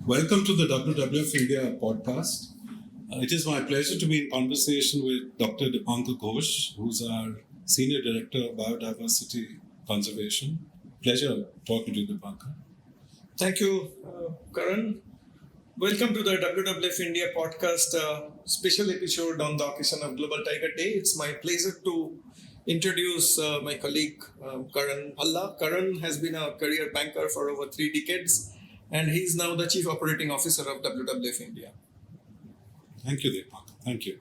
Welcome to the WWF-India Podcast. It is my pleasure to be in conversation with Dr. Dipankar Ghose, who's our Senior Director of Biodiversity Conservation. Pleasure talking to you, Dipankar. Thank you, Karan. Welcome to the WWF-India Podcast special episode on the occasion of Global Tiger Day. It's my pleasure to introduce my colleague, Karan Bhalla. Karan has been a career banker for over 3 decades, and he's now the Chief Operating Officer of WWF-India. Thank you, Dipankar. Thank you.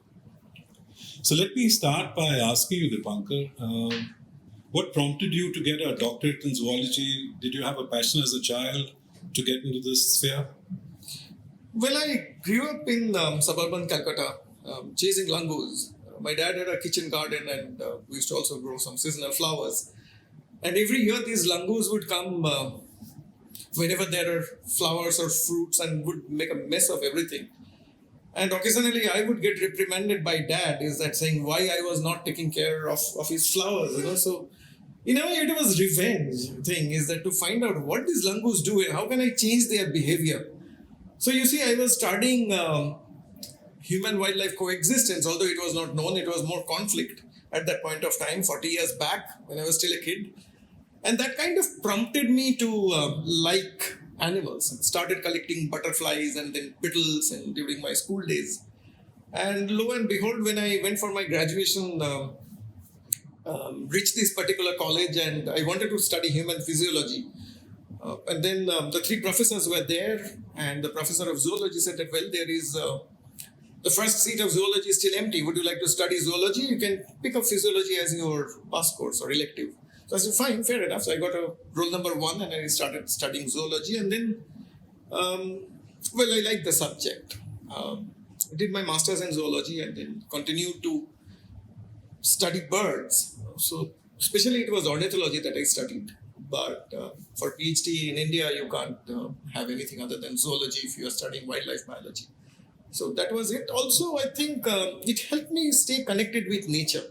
So let me start by asking you, Dipankar, what prompted you to get a doctorate in zoology? Did you have a passion as a child to get into this sphere? Well, I grew up in suburban Calcutta, chasing langurs. My dad had a kitchen garden, and we used to also grow some seasonal flowers. And every year these langurs would come whenever there are flowers or fruits and would make a mess of everything. And occasionally I would get reprimanded by dad, is that saying why I was not taking care of his flowers, So in a way it was revenge thing, is that to find out what these langurs do and how can I change their behavior. So you see, I was studying human-wildlife coexistence, although it was not known, it was more conflict at that point of time, 40 years back when I was still a kid. And that kind of prompted me to like animals. Started collecting butterflies and then beetles and during my school days. And lo and behold, when I went for my graduation, reached this particular college and I wanted to study human physiology. And then the 3 professors were there, and the professor of zoology said that, well, there is the first seat of zoology is still empty. Would you like to study zoology? You can pick up physiology as your past course or elective. So I said, fine, fair enough. So I got a roll number 1 and I started studying zoology. And then, I liked the subject. I did my master's in zoology and then continued to study birds. So especially it was ornithology that I studied. But for PhD in India, you can't have anything other than zoology if you are studying wildlife biology. So that was it. Also, I think it helped me stay connected with nature.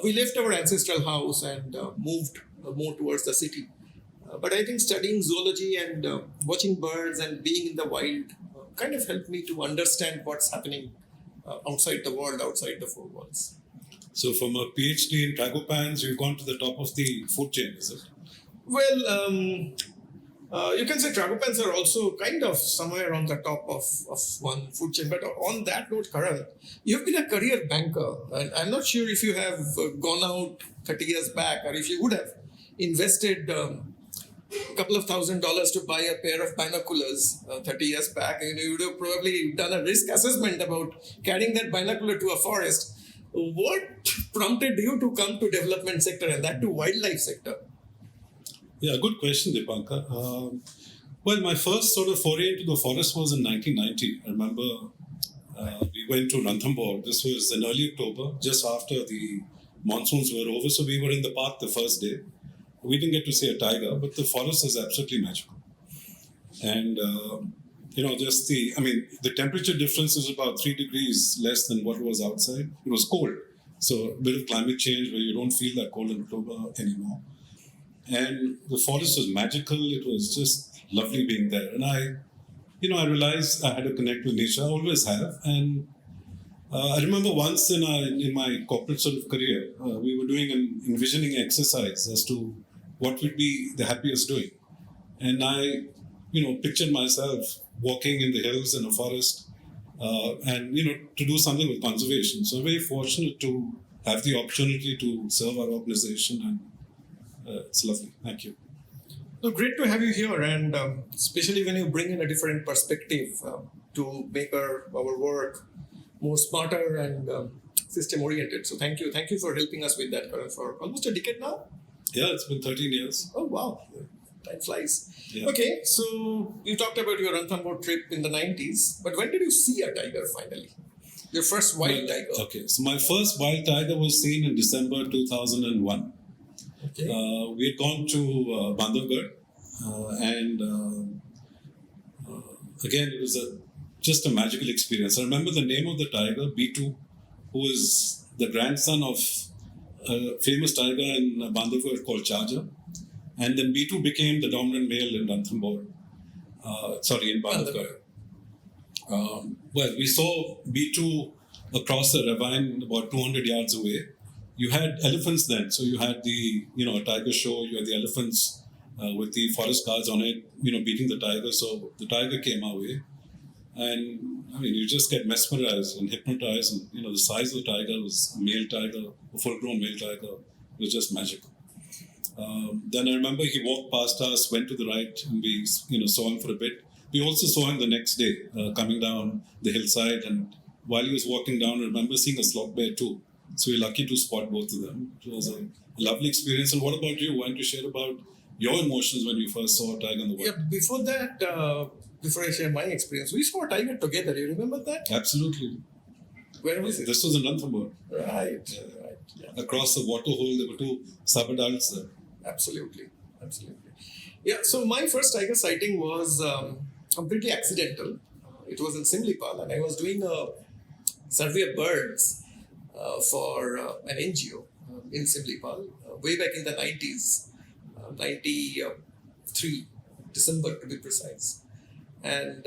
We left our ancestral house and moved more towards the city. But I think studying zoology and watching birds and being in the wild kind of helped me to understand what's happening outside the world, outside the 4 walls. So from a PhD in tragopans, you've gone to the top of the food chain, is it? Well, you can say tragopans are also kind of somewhere on the top of one food chain. But on that note, Karan, you've been a career banker. And I'm not sure if you have gone out 30 years back or if you would have invested a couple of $1,000s to buy a pair of binoculars 30 years back. And you would have probably done a risk assessment about carrying that binocular to a forest. What prompted you to come to development sector and that to wildlife sector? Yeah, good question, Dipankar. Well, my first sort of foray into the forest was in 1990. I remember we went to Ranthambore. This was in early October, just after the monsoons were over. So we were in the park the first day. We didn't get to see a tiger, but the forest is absolutely magical. And, the temperature difference is about 3 degrees less than what was outside. It was cold. So a bit of climate change where you don't feel that cold in October anymore. And the forest was magical. It was just lovely being there. And I realized I had to connect with nature. I always have. And I remember once in my corporate sort of career, we were doing an envisioning exercise as to what would be the happiest doing. And I, pictured myself walking in the hills in a forest and to do something with conservation. So I'm very fortunate to have the opportunity to serve our organization, and it's lovely. Thank you. So great to have you here, and especially when you bring in a different perspective to make our work more smarter and system oriented. So thank you for helping us with that, Karan, for almost a decade now. Yeah, it's been 13 years. Oh wow, time flies. Yeah. Okay, so you talked about your Ranthambore trip in the 90s, but when did you see a tiger finally? Your first wild tiger? Okay, so my first wild tiger was seen in December 2001. Okay. We had gone to Bandhavgarh, and again, it was just a magical experience. I remember the name of the tiger, B2, who is the grandson of a famous tiger in Bandhavgarh called Charger. And then B2 became the dominant male in Ranthambore. in Bandhavgarh. Well, we saw B2 across the ravine about 200 yards away. You had elephants then, so you had a tiger show. You had the elephants with the forest guards on it, beating the tiger. So the tiger came our way, and I mean, you just get mesmerized and hypnotized. And the size of the tiger was a male tiger, a full-grown male tiger. It was just magical. Then I remember he walked past us, went to the right, and we saw him for a bit. We also saw him the next day coming down the hillside, and while he was walking down, I remember seeing a sloth bear too. So we're lucky to spot both of them. It was a lovely experience. And what about you? Why don't you share about your emotions when you first saw a tiger in the wild? Yeah, before that, before I share my experience, we saw a tiger together. You remember that? Absolutely. Where was it? This was in Ranthambore. Right. Yeah. Across the water hole, there were two sub-adults there. Absolutely. Yeah, so my first tiger sighting was completely accidental. It was in Simlipal, and I was doing a survey of birds for an NGO in Simlipal way back in the 90s, 93, December to be precise. And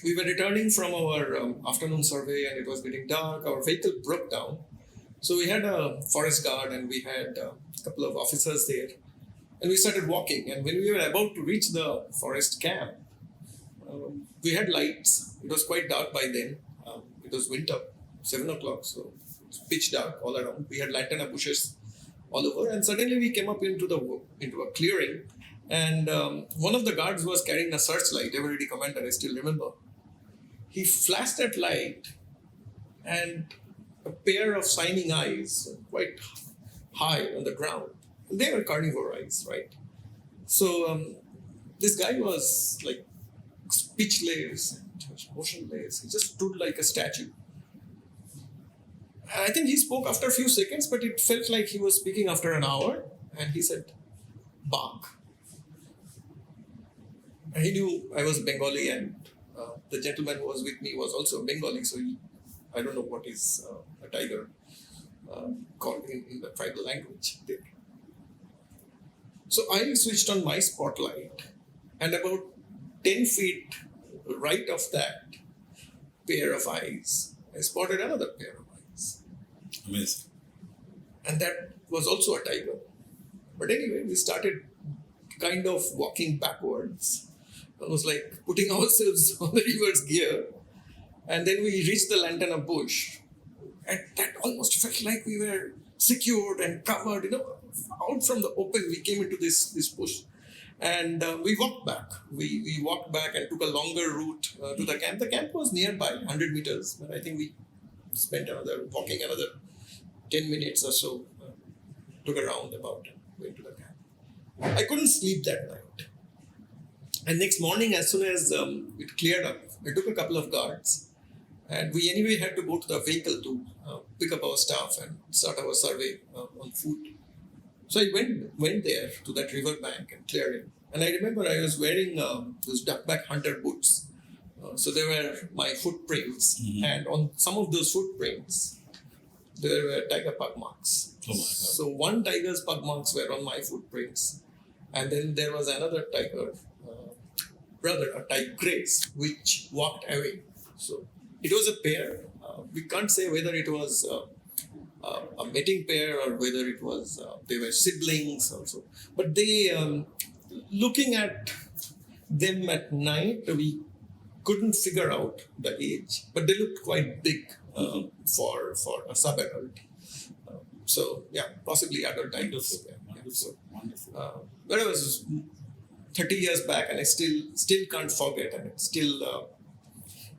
we were returning from our afternoon survey, and it was getting dark. Our vehicle broke down. So we had a forest guard, and we had a couple of officers there. And we started walking. And when we were about to reach the forest camp, we had lights. It was quite dark by then. It was winter, 7 o'clock, so it's pitch dark all around. We had lantana bushes all over, and suddenly we came up into a clearing, and one of the guards was carrying a searchlight, everybody commander, I still remember. He flashed that light, and a pair of shining eyes, quite high on the ground. They were carnivore eyes, right? So this guy was like speechless and motionless. He just stood like a statue. I think he spoke after a few seconds, but it felt like he was speaking after an hour. And he said, "Bark." And he knew I was Bengali, and the gentleman who was with me was also Bengali. So I don't know what is a tiger called in the tribal language there. So I switched on my spotlight, and about 10 feet right of that pair of eyes, I spotted another pair of eyes. Amazing. And that was also a tiger. But anyway, we started kind of walking backwards. It was like putting ourselves on the reverse gear. And then we reached the lantana bush. And that almost felt like we were secured and covered, out from the open. We came into this bush. And we walked back. We walked back and took a longer route to the camp. The camp was nearby, 100 meters. But I think we spent walking another 10 minutes or so. Took a roundabout and went to the camp. I couldn't sleep that night. And next morning, as soon as it cleared up, I took a couple of guards. And we anyway had to go to the vehicle to pick up our stuff and start our survey on foot. So I went there to that river bank and clearing. And I remember I was wearing those duckback hunter boots. So they were my footprints. Mm-hmm. And on some of those footprints, there were tiger pug marks. Oh my God. So one tiger's pug marks were on my footprints. And then there was another tiger, a tigress, which walked away. So it was a pair. We can't say whether it was a mating pair or whether it was they were siblings also. But they, looking at them at night, we couldn't figure out the age, but they looked quite big for a sub-adult. So yeah, possibly adult tigers. Wonderful. But it was 30 years back, and I still can't forget, and it still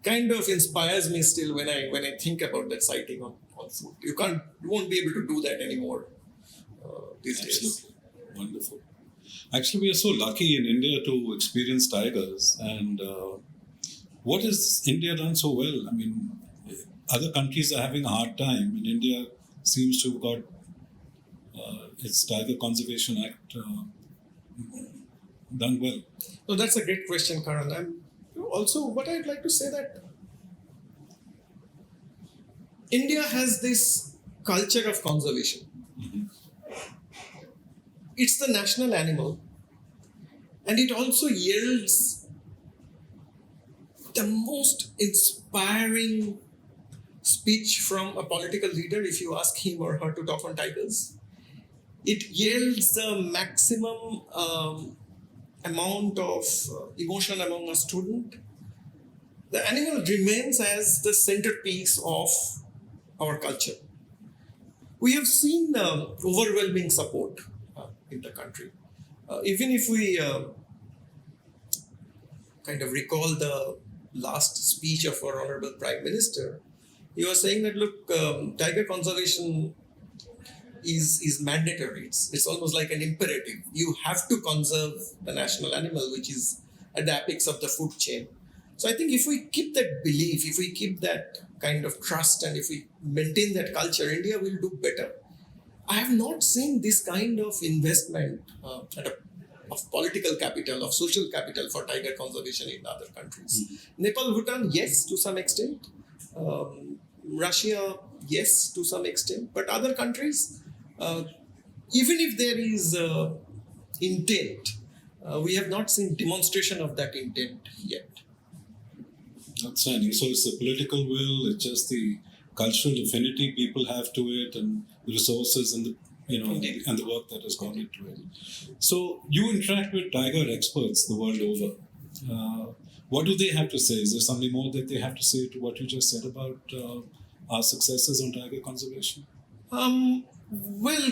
kind of inspires me still when I think about that sighting on foot. You won't be able to do that anymore these days. Wonderful. Actually, we are so lucky in India to experience tigers. And what has India done so well? I mean, other countries are having a hard time, and India seems to have got its Tiger Conservation Act done well. No, that's a great question, Karan. And also, what I'd like to say that India has this culture of conservation. Mm-hmm. It's the national animal, and it also yields the most inspiring speech from a political leader, if you ask him or her to talk on tigers. It yields the maximum amount of emotion among a student. The animal remains as the centerpiece of our culture. We have seen overwhelming support in the country. Even if we kind of recall the last speech of our Honorable Prime Minister, he was saying that, look, tiger conservation is mandatory. It's almost like an imperative. You have to conserve the national animal, which is at the apex of the food chain. So I think if we keep that belief, if we keep that kind of trust, and if we maintain that culture, India will do better. I have not seen this kind of investment of political capital, of social capital for tiger conservation in other countries. Nepal, Bhutan, yes, to some extent. Russia, yes, to some extent. But other countries, even if there is intent, we have not seen demonstration of that intent yet. Outstanding. So it's the political will, it's just the cultural affinity people have to it, and the resources and the Indeed. and the work that has gone into it. So you interact with tiger experts the world over. What do they have to say? Is there something more that they have to say to what you just said about our successes on tiger conservation? Well,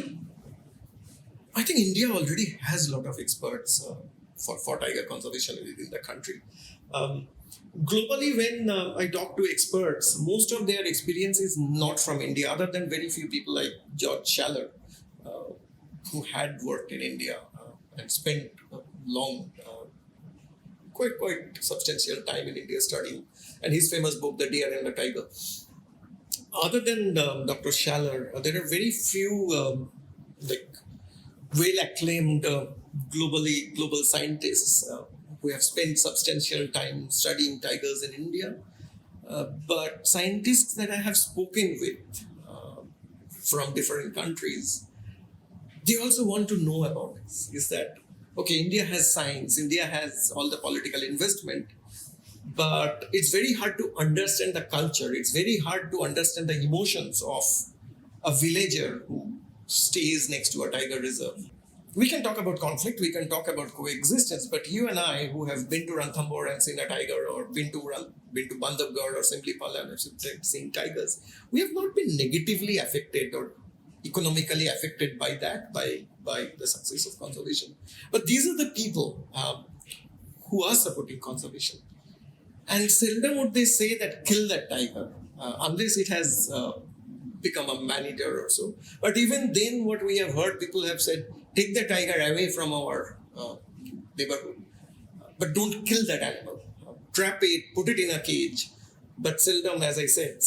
I think India already has a lot of experts for tiger conservation within the country. Globally, when I talk to experts, most of their experience is not from India, other than very few people like George Schaller, who had worked in India and spent long, quite substantial time in India studying, and his famous book, The Deer and the Tiger. Other than Dr. Schaller, there are very few well-acclaimed global scientists who have spent substantial time studying tigers in India. But scientists that I have spoken with from different countries, they also want to know about this. Is that, okay, India has science, India has all the political investment, but it's very hard to understand the culture. It's very hard to understand the emotions of a villager who stays next to a tiger reserve. We can talk about conflict, we can talk about coexistence, but you and I, who have been to Ranthambore and seen a tiger, or been to Bandhavgarh or Simlipal and have seen tigers, we have not been negatively affected or economically affected by that, by the success of conservation. But these are the people who are supporting conservation. And seldom would they say that kill that tiger, unless it has become a man-eater or so. But even then, what we have heard, people have said, take the tiger away from our neighborhood, but don't kill that animal. Trap it, put it in a cage. But seldom, as I said,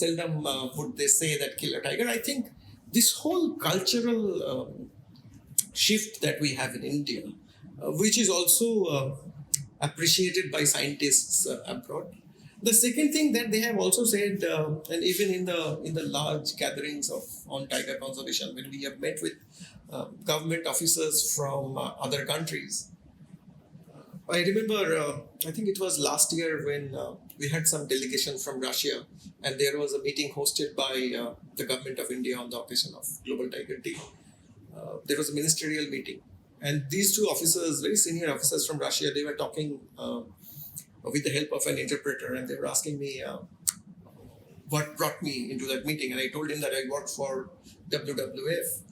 would they say that kill a tiger. I think this whole cultural shift that we have in India, which is also appreciated by scientists abroad. The second thing that they have also said, and even in the large gatherings on tiger conservation, when we have met with government officers from other countries, I remember, I think it was last year when we had some delegation from Russia, and there was a meeting hosted by the government of India on the occasion of Global Tiger Day. There was a ministerial meeting, and these two officers, very senior officers from Russia, they were talking with the help of an interpreter, and they were asking me what brought me into that meeting, and I told him that I worked for WWF.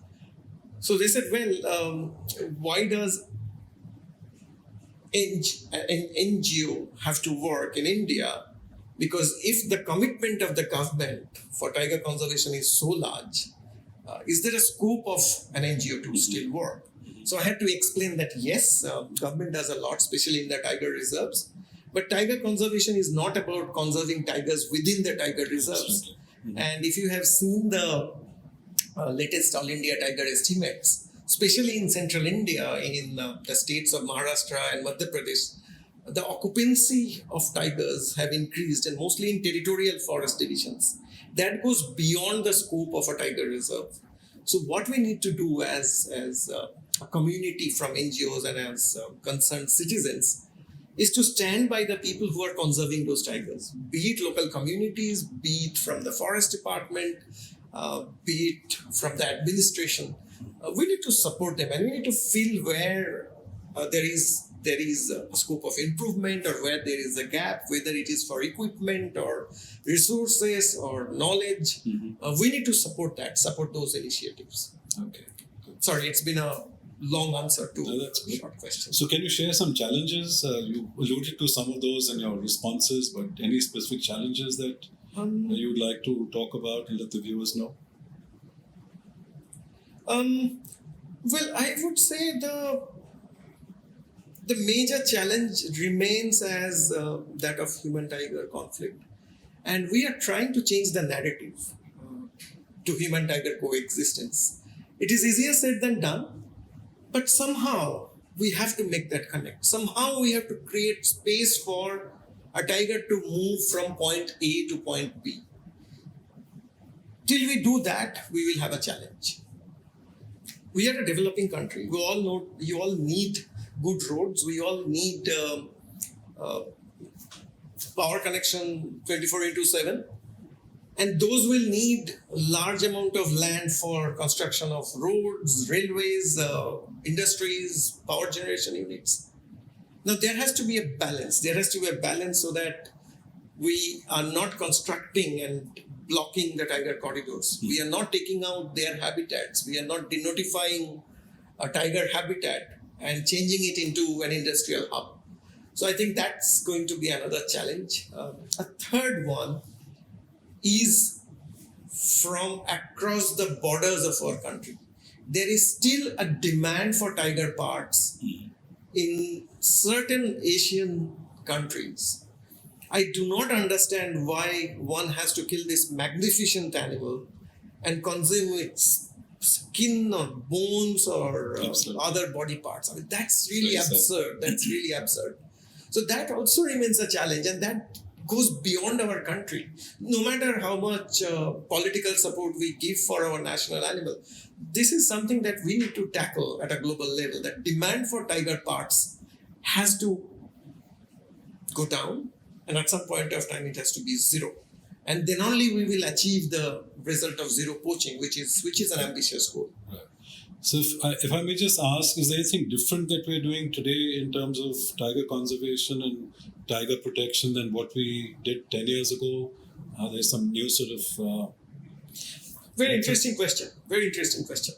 So they said, well, why does an NGO have to work in India? Because if the commitment of the government for tiger conservation is so large, is there a scope of an NGO to still work? So I had to explain that yes, government does a lot, especially in the tiger reserves. But tiger conservation is not about conserving tigers within the tiger reserves. Mm-hmm. And if you have seen the latest All India tiger estimates, especially in central India, in the states of Maharashtra and Madhya Pradesh, the occupancy of tigers have increased, and mostly in territorial forest divisions. That goes beyond the scope of a tiger reserve. So what we need to do as a community from NGOs and as concerned citizens is to stand by the people who are conserving those tigers, be it local communities, be it from the forest department, be it from the administration. We need to support them, and we need to feel where there is a scope of improvement, or where there is a gap, whether it is for equipment or resources or knowledge. We need to support those initiatives. Okay. Sorry, it's been a long answer to That's a short question. So can you share some challenges? You alluded to some of those in your responses, but any specific challenges that you would like to talk about and let the viewers know? Well, I would say the major challenge remains as that of human-tiger conflict. And we are trying to change the narrative to human-tiger coexistence. It is easier said than done, but somehow we have to make that connect. Somehow we have to create space for a tiger to move from point A to point B. Till we do that, we will have a challenge. We are a developing country. We all know, you all need good roads. We all need power connection 24/7. And those will need a large amount of land for construction of roads, railways, industries, power generation units. Now, there has to be a balance. There has to be a balance so that we are not constructing and blocking the tiger corridors. We are not taking out their habitats. We are not denotifying a tiger habitat and changing it into an industrial hub. So I think that's going to be another challenge. A third one is from across the borders of our country. There is still a demand for tiger parts in certain Asian countries. I do not understand why one has to kill this magnificent animal and consume its skin or bones or other body parts. I mean, that's really absurd. That's really absurd. So that also remains a challenge, and that goes beyond our country. No matter how much political support we give for our national animal, this is something that we need to tackle at a global level. That demand for tiger parts has to go down, and at some point of time it has to be zero. And then only we will achieve the result of zero poaching, which is an ambitious goal. Right. So if I may just ask, is there anything different that we're doing today in terms of tiger conservation and tiger protection than what we did 10 years ago? There's some new sort of... Very interesting question. Very interesting question.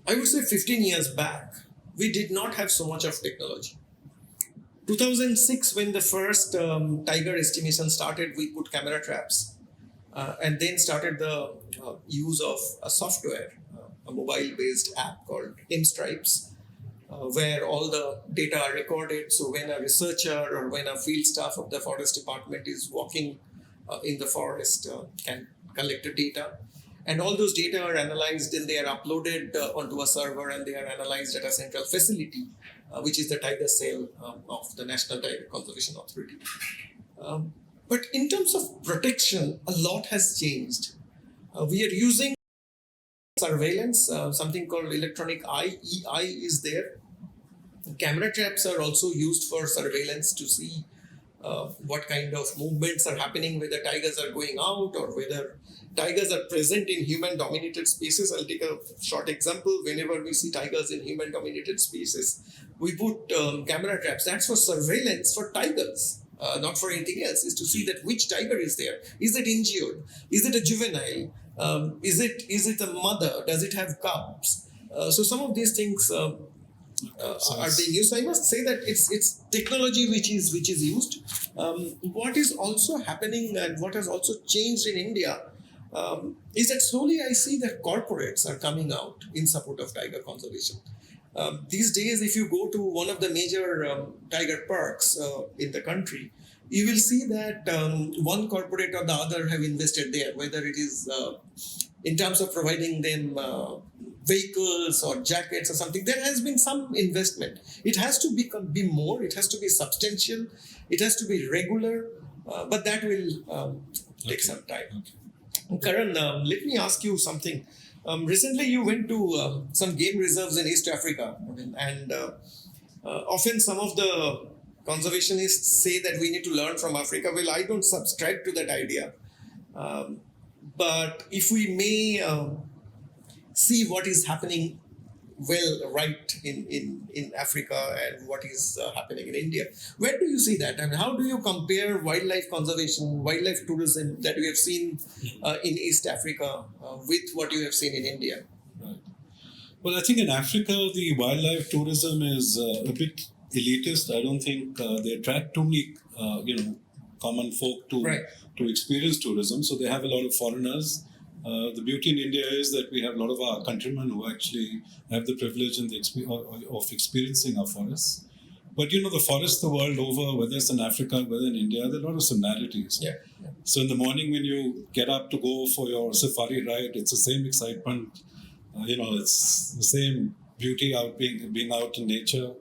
I would say 15 years back, we did not have so much of technology. 2006, when the first tiger estimation started, we put camera traps and then started the use of a software, a mobile-based app called M-Stripes, where all the data are recorded. So when a researcher or when a field staff of the forest department is walking in the forest, can collect the data. And all those data are analyzed and they are uploaded onto a server, and they are analyzed at a central facility, which is the tiger cell of the National Tiger Conservation Authority. But in terms of protection, a lot has changed. We are using surveillance, something called electronic eye, EI is there. Camera traps are also used for surveillance to see what kind of movements are happening, whether tigers are going out or whether tigers are present in human-dominated spaces. I'll take a short example. Whenever we see tigers in human-dominated spaces, we put camera traps. That's for surveillance for tigers, not for anything else. Is to see that which tiger is there. Is it injured? Is it a juvenile? Is it a mother? Does it have cubs? So some of these things are being used. So I must say that it's technology which is used. What is also happening and what has also changed in India is that slowly I see that corporates are coming out in support of tiger conservation. These days, if you go to one of the major tiger parks in the country, you will see that one corporate or the other have invested there, whether it is in terms of providing them vehicles or jackets or something. There has been some investment. It has to be more, it has to be substantial, it has to be regular, but that will take some time. Okay. Karan, let me ask you something. Recently, you went to some game reserves in East Africa, and Often some of the conservationists say that we need to learn from Africa. Well, I don't subscribe to that idea. But if we may see what is happening in Africa and what is happening in India, where do you see that? And how do you compare wildlife conservation, wildlife tourism that you have seen in East Africa with what you have seen in India? Right. Well, I think in Africa, the wildlife tourism is a bit elitist. I don't think they attract too many, common folk to experience tourism. So they have a lot of foreigners. The beauty in India is that we have a lot of our countrymen who actually have the privilege and of experiencing our forests. But the forests the world over, whether it's in Africa, whether in India, there are a lot of similarities. Yeah. So in the morning when you get up to go for your safari ride, it's the same excitement. It's the same beauty out being out in nature,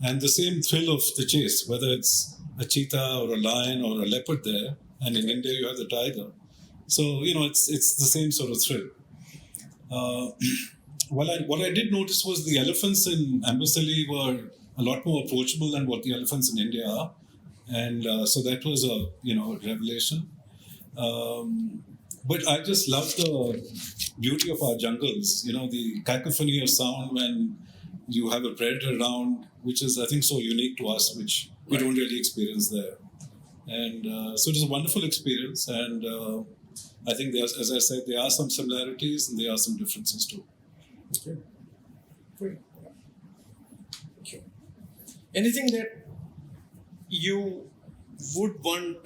and the same thrill of the chase, whether it's a cheetah or a lion or a leopard there. And in India, you have the tiger. So, it's the same sort of thrill. What I did notice was the elephants in Amboseli were a lot more approachable than what the elephants in India are. And so that was a, revelation. But I just love the beauty of our jungles, the cacophony of sound when you have a predator around, which is, I think, so unique to us, which we don't really experience there. And so it was a wonderful experience. And I think, as I said, there are some similarities and there are some differences too. Okay. Great. Okay. Anything that you would want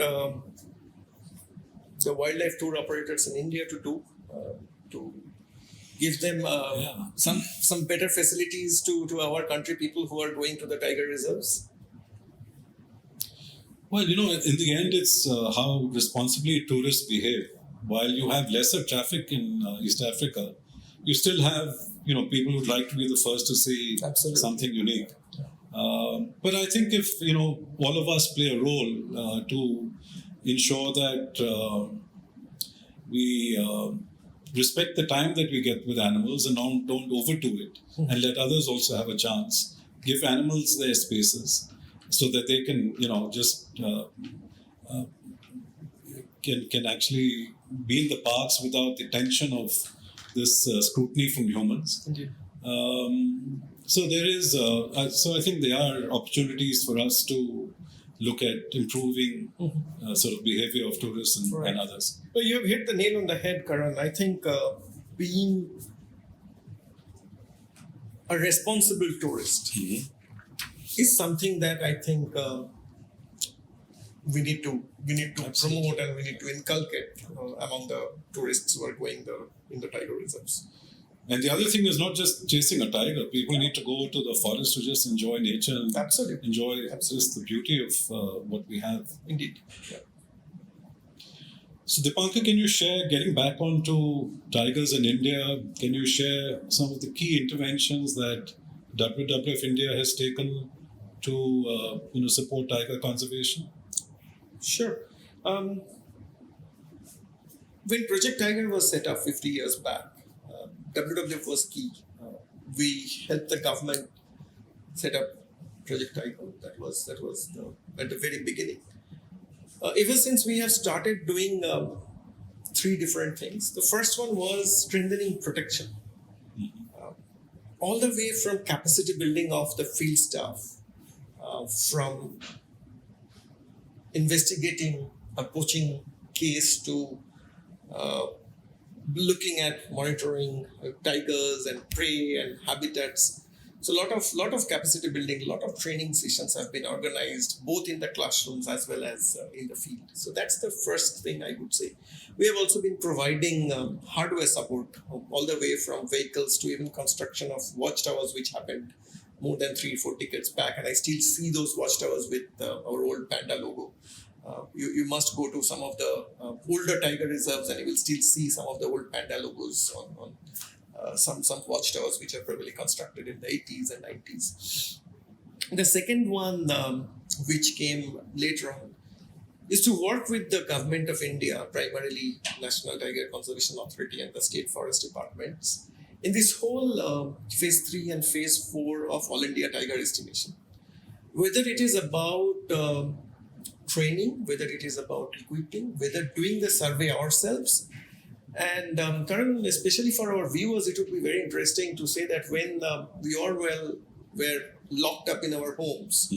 the wildlife tour operators in India to do to give them some better facilities to our country people who are going to the tiger reserves? Well, in the end, it's how responsibly tourists behave. While you have lesser traffic in East Africa, you still have, people who'd like to be the first to see something unique. But I think if, all of us play a role to ensure that we respect the time that we get with animals and don't overdo it, and let others also have a chance. Give animals their spaces so that they can, can actually be in the parks without the tension of this scrutiny from humans. Indeed. So there is, so I think there are opportunities for us to look at improving sort of behavior of tourists and others. Well, you have hit the nail on the head, Karan. I think being a responsible tourist is something that I think we need to promote and we need to inculcate among the tourists who are going in the tiger reserves. And the other thing is not just chasing a tiger. People need to go to the forest to just enjoy nature and enjoy just the beauty of what we have. Indeed. Yeah. So Dipankar, can you share, getting back onto tigers in India, can you share some of the key interventions that WWF-India has taken to support tiger conservation? Sure. When Project Tiger was set up 50 years back, WWF was key. We helped the government set up Project Tiger. That was at the very beginning. Ever since we have started doing three different things. The first one was strengthening protection. All the way from capacity building of the field staff, from investigating a poaching case to looking at monitoring tigers and prey and habitats. So a lot of capacity building, a lot of training sessions have been organized both in the classrooms as well as in the field. So that's the first thing I would say. We have also been providing hardware support all the way from vehicles to even construction of watchtowers, which happened more than 3-4 decades back. And I still see those watchtowers with our old panda logo. You must go to some of the older tiger reserves and you will still see some of the old panda logos on some watchtowers which are probably constructed in the 80s and 90s. The second one, which came later on, is to work with the government of India, primarily National Tiger Conservation Authority and the state forest departments, in this whole phase 3 and phase 4 of All India Tiger Estimation. whether it is about training, whether it is about equipping, whether doing the survey ourselves. And Karan, especially for our viewers, it would be very interesting to say that when we all were locked up in our homes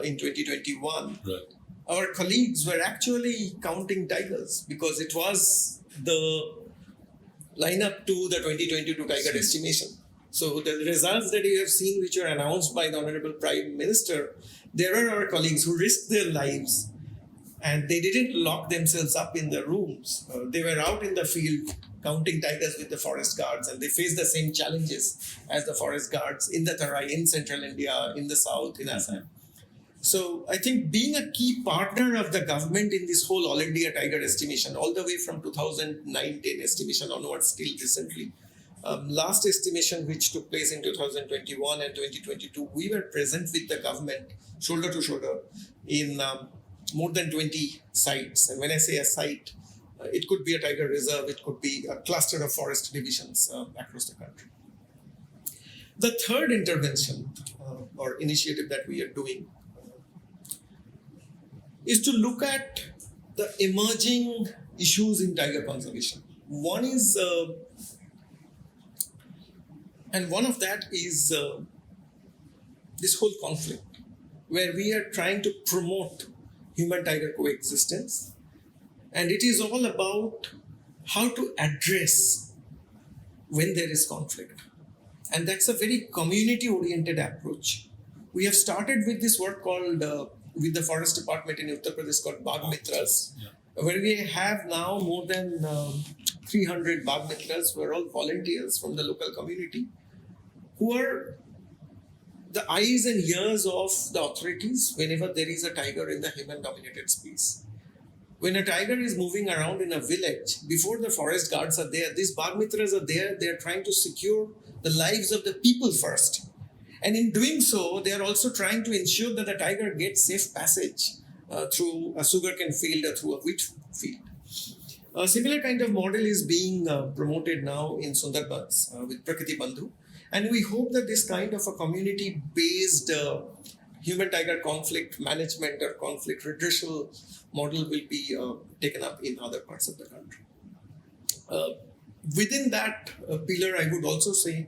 in 2021, Right. our colleagues were actually counting tigers because it was the lineup to the 2022 tiger estimation. So the results that you have seen, which were announced by the Honorable Prime Minister, there are our colleagues who risked their lives, and they didn't lock themselves up in their rooms. They were out in the field counting tigers with the forest guards, and they faced the same challenges as the forest guards in the Tarai, in central India, in the south, in Assam. So I think being a key partner of the government in this whole All India tiger estimation, all the way from 2009-10 estimation onwards till recently, last estimation which took place in 2021 and 2022, we were present with the government shoulder to shoulder in more than 20 sites. And when I say a site, it could be a tiger reserve, it could be a cluster of forest divisions across the country. The third intervention or initiative that we are doing is to look at the emerging issues in tiger conservation. One is, and one of that is this whole conflict, where we are trying to promote human-tiger coexistence. And it is all about how to address when there is conflict. And that's a very community-oriented approach. We have started with this work called, with the Forest Department in Uttar Pradesh, called Bagh Mitras, where we have now more than 300 Bagh Mitras who are all volunteers from the local community, who are the eyes and ears of the authorities whenever there is a tiger in the human-dominated space. When a tiger is moving around in a village, before the forest guards are there, these Bagh Mitras are there, they are trying to secure the lives of the people first. And in doing so, they are also trying to ensure that the tiger gets safe passage through a sugarcane field or through a wheat field. A similar kind of model is being promoted now in Sundarbans with Prakriti Bandhu. And we hope that this kind of a community-based human-tiger conflict management or conflict redressal model will be taken up in other parts of the country. Within that pillar, I would also say,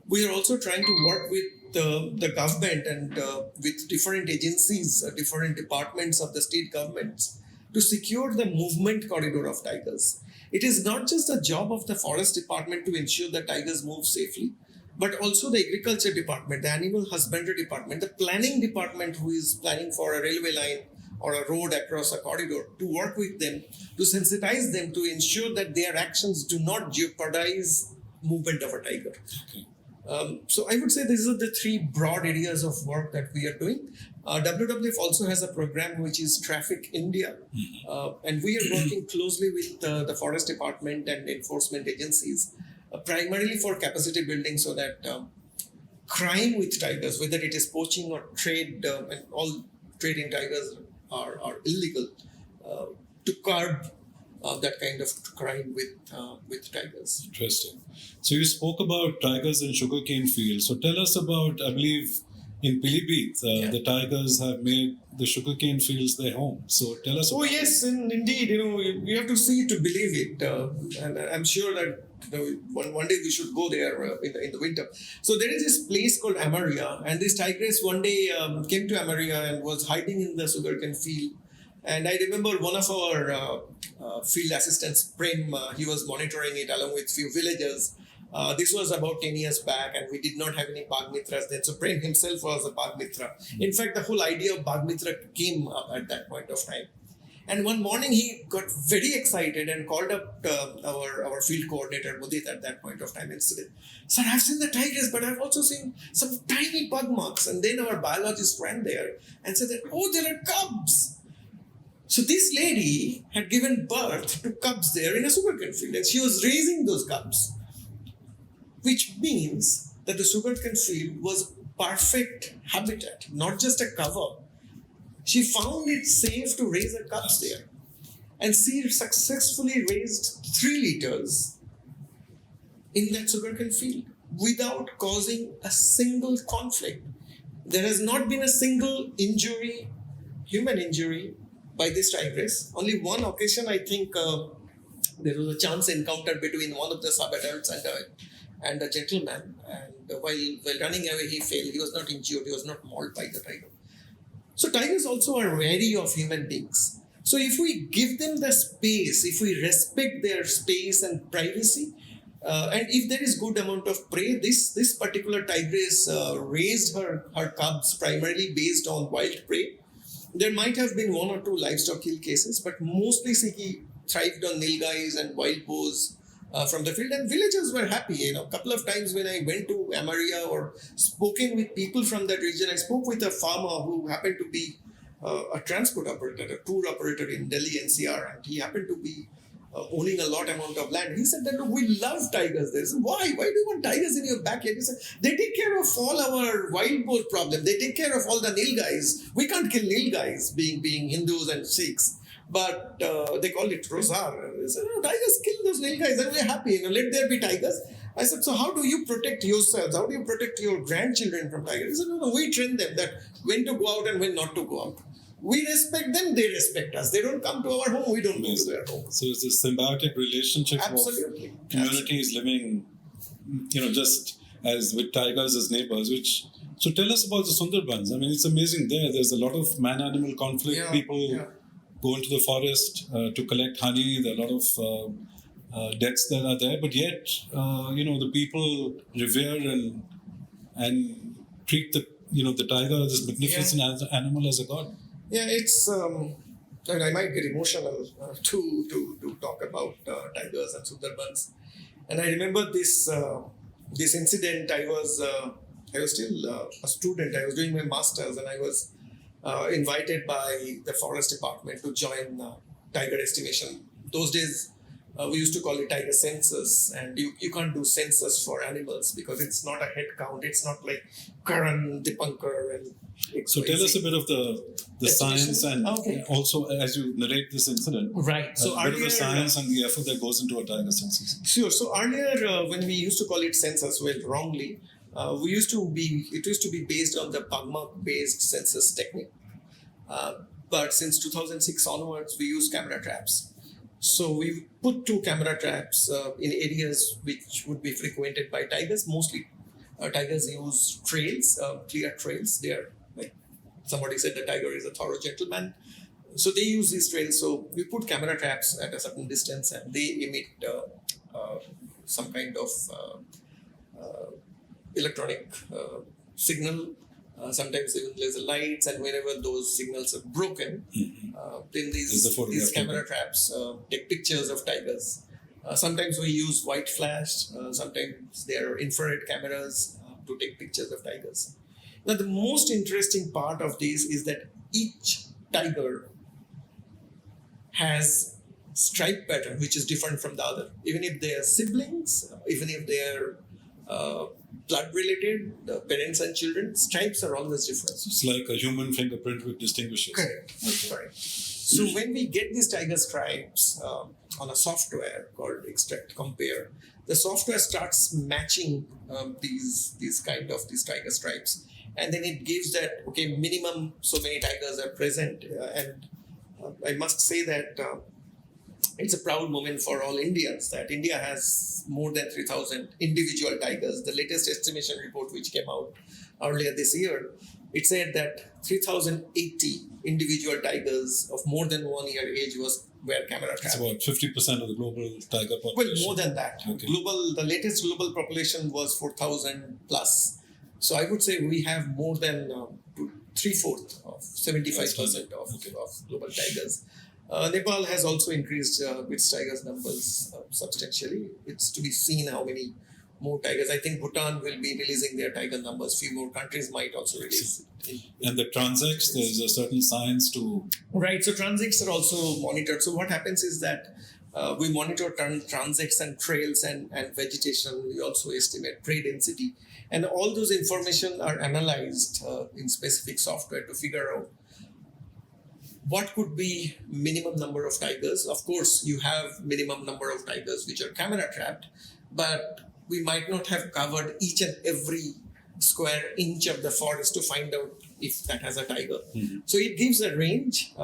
we are also trying to work with the government and with different agencies, different departments of the state governments to secure the movement corridor of tigers. It is not just the job of the forest department to ensure that tigers move safely, but also the agriculture department, the animal husbandry department, the planning department who is planning for a railway line or a road across a corridor, to work with them, to sensitize them, to ensure that their actions do not jeopardize movement of a tiger. Okay. So I would say these are the three broad areas of work that we are doing. WWF also has a program which is Traffic India, and we are working closely with the forest department and enforcement agencies, primarily for capacity building, so that crime with tigers, whether it is poaching or trade, and all trade in tigers are illegal, to curb that kind of crime with tigers. Interesting. So you spoke about tigers in sugarcane fields. So tell us about, I believe, in Pilibhit, the tigers have made the sugarcane fields their home. So tell us. Oh yes, indeed. You have to see to believe it, and I'm sure that one day we should go there in the winter. So there is this place called Amaria, and this tigress one day came to Amaria and was hiding in the sugarcane field. And I remember one of our field assistants, Prem, he was monitoring it along with few villagers. This was about 10 years back, and we did not have any Bagh Mitras then. So Prem himself was a Bagh Mitra. In fact, the whole idea of Bagh Mitra came up at that point of time. And one morning he got very excited and called up our field coordinator, Mudit, at that point of time and said, "Sir, I've seen the tigers, but I've also seen some tiny pug marks." And then our biologist ran there and said that, "Oh, there are cubs." So this lady had given birth to cubs there in a sugarcane field, and she was raising those cubs, which means that the sugarcane field was perfect habitat, not just a cover. She found it safe to raise her cubs there, and she successfully raised 3 liters in that sugarcane field without causing a single conflict. there has not been a single injury, human injury, by this tigress. Only one occasion, I think, there was a chance encounter between one of the sub-adults and a gentleman. And while running away, he fell. He was not injured. He was not mauled by the tiger. So tigers also are wary of human beings. So if we give them the space, if we respect their space and privacy, and if there is good amount of prey, this particular tigress raised her cubs primarily based on wild prey. There might have been one or two livestock kill cases, but mostly she thrived on nilgais and wild boars from the field, and villagers were happy. A couple of times when I went to Amaria or spoken with people from that region, I spoke with a farmer who happened to be a transport operator, a tour operator in Delhi NCR, and he happened to be owning a lot amount of land. He said that, look, we love tigers. They said, why do you want tigers in your backyard? He said, they take care of all our wild boar problem. They take care of all the nilgais. We can't kill nilgais, being Hindus and Sikhs. But they call it rosar. They said, no, tigers kill those nilgais and we're happy. Let there be tigers. I said, so how do you protect yourselves? How do you protect your grandchildren from tigers? He said, no, we train them that when to go out and when not to go out. We respect them, they respect us. They don't come to our home, we don't go to their home. So it's a symbiotic relationship Absolutely. of communities living, just as with tigers as neighbors. So tell us about the Sundarbans. I mean, it's amazing there. There's a lot of man-animal conflict. People go into the forest to collect honey. There are a lot of deaths that are there. But yet, the people revere and treat the tiger, this magnificent animal, as a god. Yeah, it's and I might get emotional to talk about tigers and Sundarbans. And I remember this incident. I was still a student. I was doing my masters, and I was invited by the forest department to join tiger estimation. Those days, we used to call it tiger census, and you can't do census for animals because it's not a head count. It's not like Karan, Dipankar, and so tell us a bit of the science and also as you narrate this incident. Right. So a bit of the science and the effort that goes into a tiger census. Sure. So earlier, when we used to call it census, wrongly, it used to be based on the Pagma-based census technique. But since 2006 onwards, we use camera traps. So we put 2 camera traps in areas which would be frequented by tigers. Mostly, tigers use trails, clear trails. They are like somebody said, the tiger is a thorough gentleman. So they use these trails. So we put camera traps at a certain distance, and they emit some kind of electronic signal. Sometimes even there's lights, and whenever those signals are broken, then these camera traps take pictures of tigers. Sometimes we use white flash, sometimes there are infrared cameras to take pictures of tigers. Now, the most interesting part of this is that each tiger has stripe pattern which is different from the other. Even if they are siblings, even if they are blood related, parents and children, stripes are always different. So it's like a human fingerprint with distinguishes. Correct. Correct. So when we get these tiger stripes on a software called Extract Compare, the software starts matching these tiger stripes, and then it gives that minimum so many tigers are present, and I must say that it's a proud moment for all Indians that India has more than 3,000 individual tigers. The latest estimation report which came out earlier this year, it said that 3,080 individual tigers of more than 1 year age were camera trapped. It's about 50% of the global tiger population. Well, more than that. Okay. The latest global population was 4,000 plus. So I would say we have more than 3/4 of 75% of global tigers. Nepal has also increased its tigers numbers substantially. It's to be seen how many more tigers. I think Bhutan will be releasing their tiger numbers. Few more countries might also release. And the transects, there's a certain science to... Right, so transects are also monitored. So what happens is that we monitor transects and trails and vegetation. We also estimate prey density. And all those information are analyzed in specific software to figure out what could be minimum number of tigers. Of course, you have minimum number of tigers which are camera trapped, but we might not have covered each and every square inch of the forest to find out if that has a tiger. Mm-hmm. So it gives a range.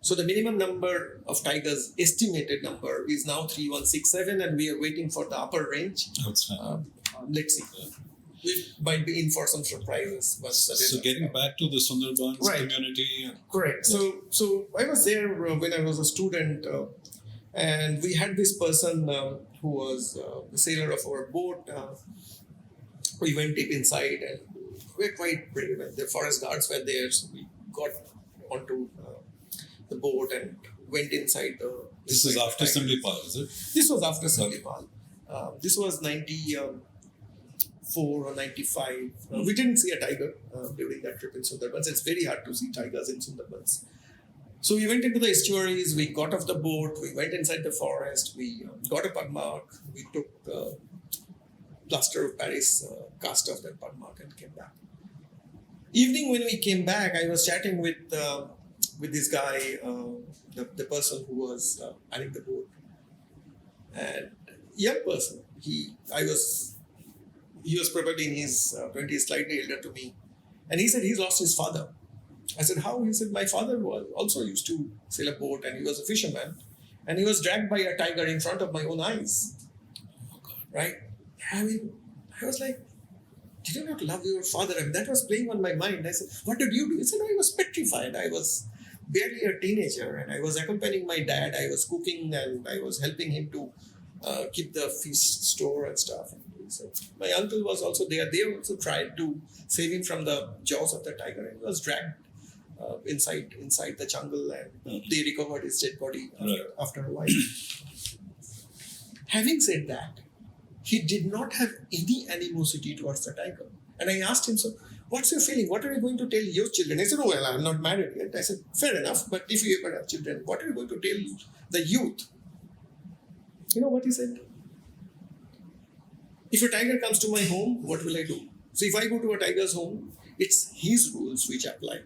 So the minimum number of tigers, estimated number, is now 3167, and we are waiting for the upper range. Let's see. We might be in for some surprises. So getting back to the Sundarbans community. Correct. So I was there when I was a student, and we had this person who was the sailor of our boat. We went deep inside, and we were quite brave. And the forest guards were there, so we got onto the boat and went inside the. This is after Sundarbans, is it? This was after Sundarbans. This was 94 or 95. We didn't see a tiger during that trip in Sundarbans. It's very hard to see tigers in Sundarbans. So we went into the estuaries, we got off the boat, we went inside the forest, we got a pug mark, we took plaster of Paris cast off that pug mark and came back. Evening when we came back, I was chatting with this guy, the person who was manning the boat, and young person. He was probably in his 20s, slightly elder to me, and he said he's lost his father. I said, how? He said, my father was also used to sail a boat, and he was a fisherman, and he was dragged by a tiger in front of my own eyes. Oh God. Right? I mean, I was like, did you not love your father? And that was playing on my mind. I said, what did you do? He said, I was petrified. I was barely a teenager, and I was accompanying my dad. I was cooking, and I was helping him to keep the fish store and stuff. So my uncle was also there. They also tried to save him from the jaws of the tiger, and he was dragged inside the jungle, and they recovered his dead body after a while. Having said that, he did not have any animosity towards the tiger. And I asked him, so what's your feeling? What are you going to tell your children? He said, oh, well, I'm not married yet. I said, fair enough, but if you ever have children, what are you going to tell the youth? You know what he said? If a tiger comes to my home, what will I do? So if I go to a tiger's home, it's his rules which apply,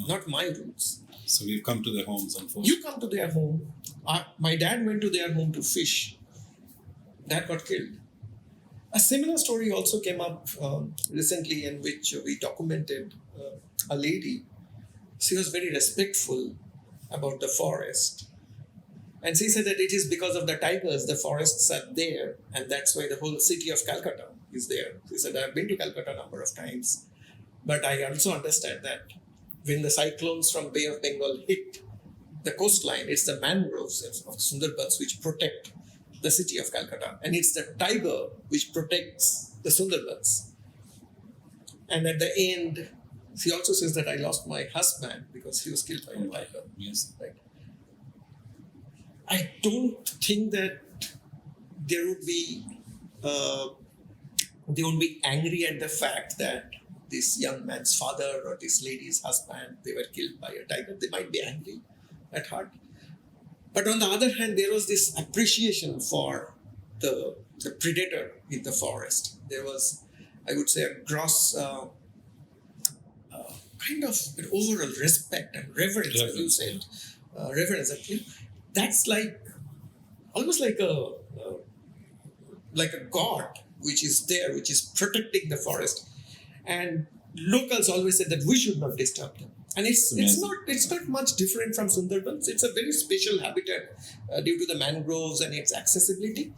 not my rules. So we've come to their homes, unfortunately. You come to their home. My dad went to their home to fish. Dad got killed. A similar story also came up recently, in which we documented a lady. She was very respectful about the forest. And she said that it is because of the tigers, the forests are there, and that's why the whole city of Calcutta is there. She said, I've been to Calcutta a number of times, but I also understand that when the cyclones from Bay of Bengal hit the coastline, it's the mangroves of Sundarbans which protect the city of Calcutta, and it's the tiger which protects the Sundarbans. And at the end, she also says that I lost my husband because he was killed by a tiger. Yes. Right. I don't think that they would be angry at the fact that this young man's father or this lady's husband, they were killed by a tiger. They might be angry at heart. But on the other hand, there was this appreciation for the predator in the forest. There was, I would say, a gross kind of an overall respect and reverence, as you said. Reverence. That's like almost like a god which is there, which is protecting the forest. And locals always said that we should not disturb them. And it's not much different from Sundarbans. It's a very special habitat due to the mangroves and its accessibility.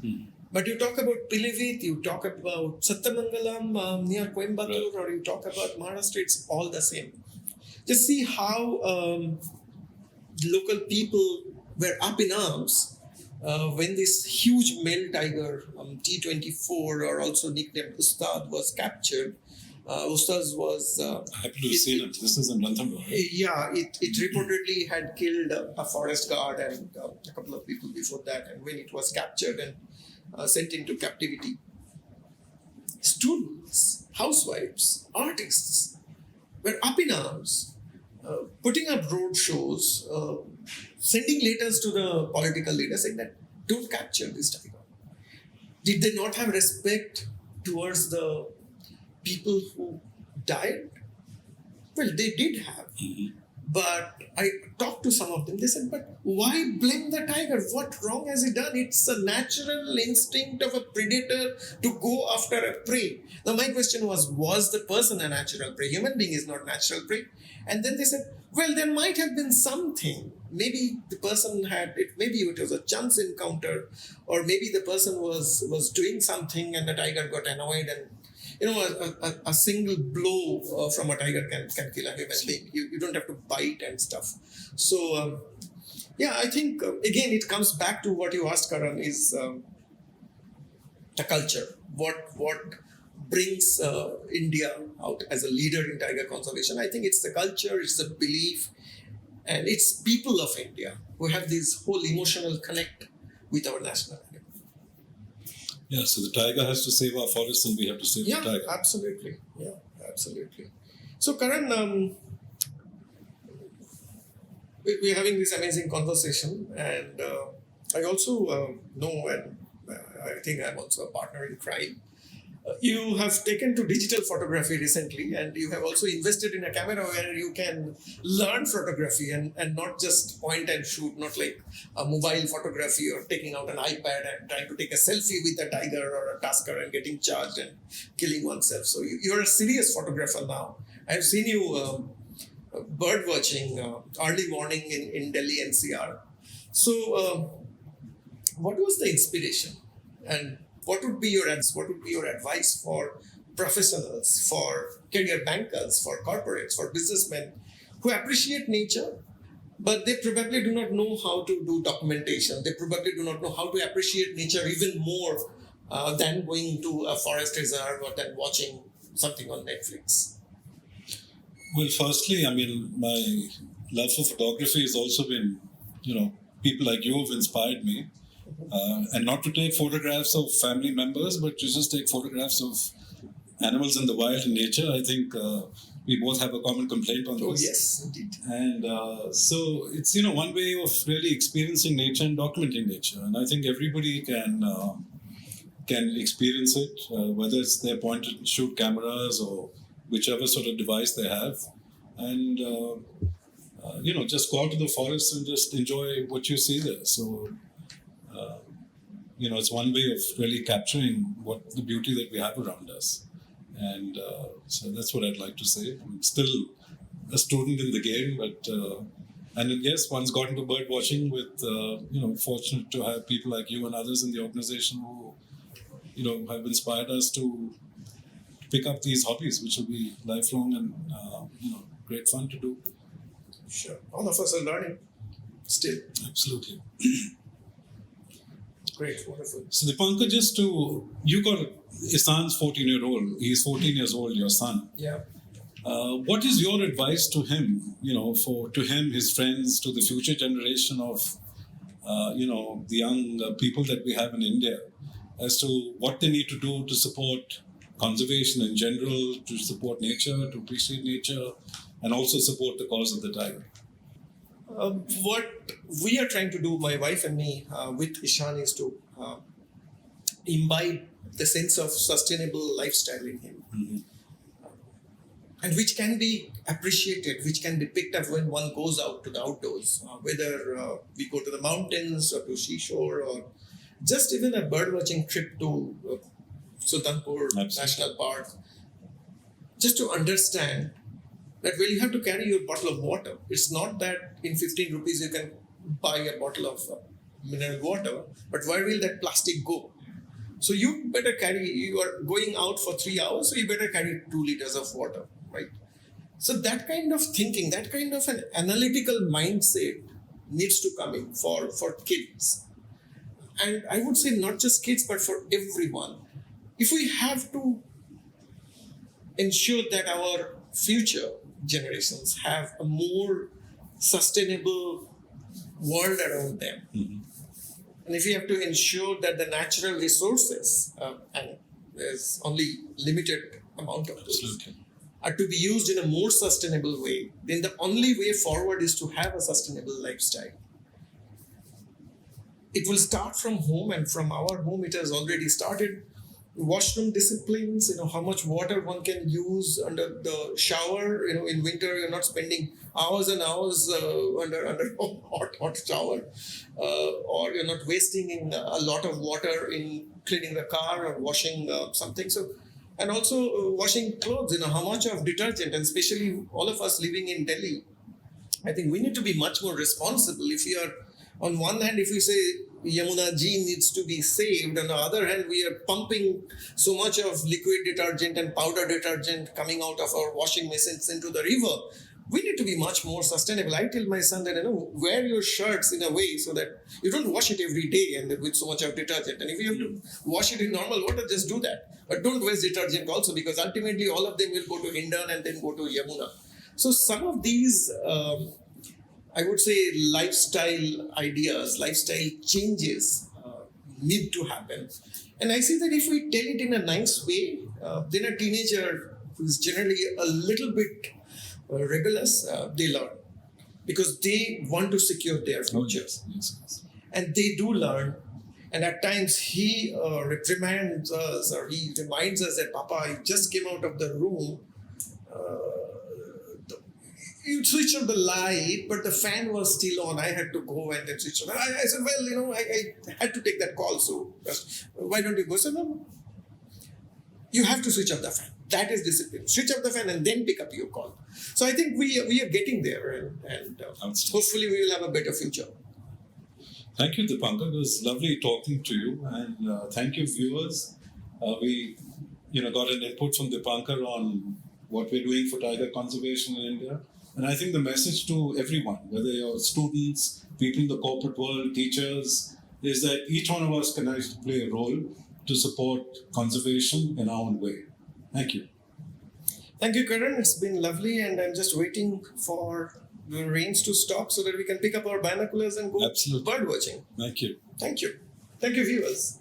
But you talk about Pilivit, you talk about Sattamangalam near Coimbatore, or you talk about Maharashtra, it's all the same. Just see how local people were up in arms when this huge male tiger, T24, or also nicknamed Ustad, was captured. Ustad was... happy to see that. This is in Ranthambore. Yeah, it reportedly had killed a forest guard and a couple of people before that. And when it was captured and sent into captivity, students, housewives, artists were up in arms, putting up road shows, sending letters to the political leaders saying that don't capture this tiger. Did they not have respect towards the people who died? Well, they did have. But I talked to some of them. They said, but why blame the tiger? What wrong has he done? It's a natural instinct of a predator to go after a prey. Now, my question was the person a natural prey? Human being is not natural prey. And then they said, well, there might have been something. Maybe the person had it. Maybe it was a chance encounter, or maybe the person was doing something and the tiger got annoyed. And a single blow from a tiger can kill a human being. You don't have to bite and stuff. So I think again it comes back to what you asked, Karan, is the culture. What brings India out as a leader in tiger conservation? I think it's the culture, it's the belief, and it's people of India who have this whole emotional connect with our national animal. Yeah, so the tiger has to save our forests and we have to save the tiger. Absolutely. Yeah, absolutely. So, Karan, we're having this amazing conversation, and I also know, and I think I'm also a partner in crime. You have taken to digital photography recently, and you have also invested in a camera where you can learn photography and not just point and shoot, not like a mobile photography or taking out an iPad and trying to take a selfie with a tiger or a tusker and getting charged and killing oneself. So you're a serious photographer now. I've seen you bird watching early morning in Delhi NCR. So what was the inspiration, and what would be your advice for professionals, for career bankers, for corporates, for businessmen who appreciate nature, but they probably do not know how to do documentation. They probably do not know how to appreciate nature even more than going to a forest reserve or than watching something on Netflix. Well, firstly, I mean, my love for photography has also been, people like you have inspired me. And not to take photographs of family members, but to just take photographs of animals in the wild and nature. I think we both have a common complaint on this. Oh, yes, indeed. And so it's, one way of really experiencing nature and documenting nature. And I think everybody can experience it, whether it's their point-and-shoot cameras or whichever sort of device they have. And, just go out to the forest and just enjoy what you see there. So, it's one way of really capturing what the beauty that we have around us. And so that's what I'd like to say. I'm still a student in the game, but and yes, one's got into bird watching with, fortunate to have people like you and others in the organization who, have inspired us to pick up these hobbies, which will be lifelong and, great fun to do. Sure. All of us are learning still. Absolutely. Great, wonderful. So Dipankar, you got Isan's 14-year-old. He's 14 years old, your son. Yeah. What is your advice to him, to him, his friends, to the future generation of, the young people that we have in India, as to what they need to do to support conservation in general, to support nature, to appreciate nature, and also support the cause of the tiger? What we are trying to do, my wife and me, with Ishan, is to imbibe the sense of sustainable lifestyle in him. Mm-hmm. And which can be appreciated, which can be picked up when one goes out to the outdoors, whether we go to the mountains or to seashore, or just even a bird watching trip to Sultanpur National Park, just to understand that, well, you have to carry your bottle of water. It's not that in 15 rupees you can buy a bottle of mineral water, but where will that plastic go? So you are going out for 3 hours, so you better carry 2 liters of water, right? So that kind of thinking, that kind of an analytical mindset needs to come in for kids. And I would say not just kids, but for everyone. If we have to ensure that our future generations have a more sustainable world around them, Mm-hmm. and if we have to ensure that the natural resources, and there's only limited amount of those, Absolutely. are to be used in a more sustainable way, then the only way forward is to have a sustainable lifestyle. It will start from home, and from our home it has already started. washroom disciplines, how much water one can use under the shower. In winter, you're not spending hours and hours under hot shower, or you're not wasting in a lot of water in cleaning the car or washing something. So, and also washing clothes, how much of detergent, and especially all of us living in Delhi, I think we need to be much more responsible. If we are, on one hand, if we say Yamuna Ji needs to be saved, on the other hand, we are pumping so much of liquid detergent and powder detergent coming out of our washing machines into the river. We need to be much more sustainable. I tell my son that, wear your shirts in a way so that you don't wash it every day and with so much of detergent. And if you have to wash it in normal water, just do that. But don't waste detergent also, because ultimately all of them will go to Hindon and then go to Yamuna. So some of these, I would say, lifestyle ideas, lifestyle changes need to happen. And I see that if we tell it in a nice way, then a teenager who is generally a little bit rebellious, they learn, because they want to secure their futures. Yes. And they do learn. And at times he reprimands us, or he reminds us that, Papa, I just came out of the room. You switch on the light, but the fan was still on. I had to go and then switch on. I said, well, I had to take that call. So why don't you go? So no, you have to switch off the fan. That is discipline. Switch off the fan and then pick up your call. So I think we are getting there, and hopefully we will have a better future. Thank you, Dipankar. It was lovely talking to you, and thank you, viewers. We, got an input from Dipankar on what we're doing for tiger conservation in India. And I think the message to everyone, whether you're students, people in the corporate world, teachers, is that each one of us can actually play a role to support conservation in our own way. Thank you. Thank you, Karan. It's been lovely, and I'm just waiting for the rains to stop so that we can pick up our binoculars and go Absolutely. bird watching. Thank you. Thank you. Thank you, viewers.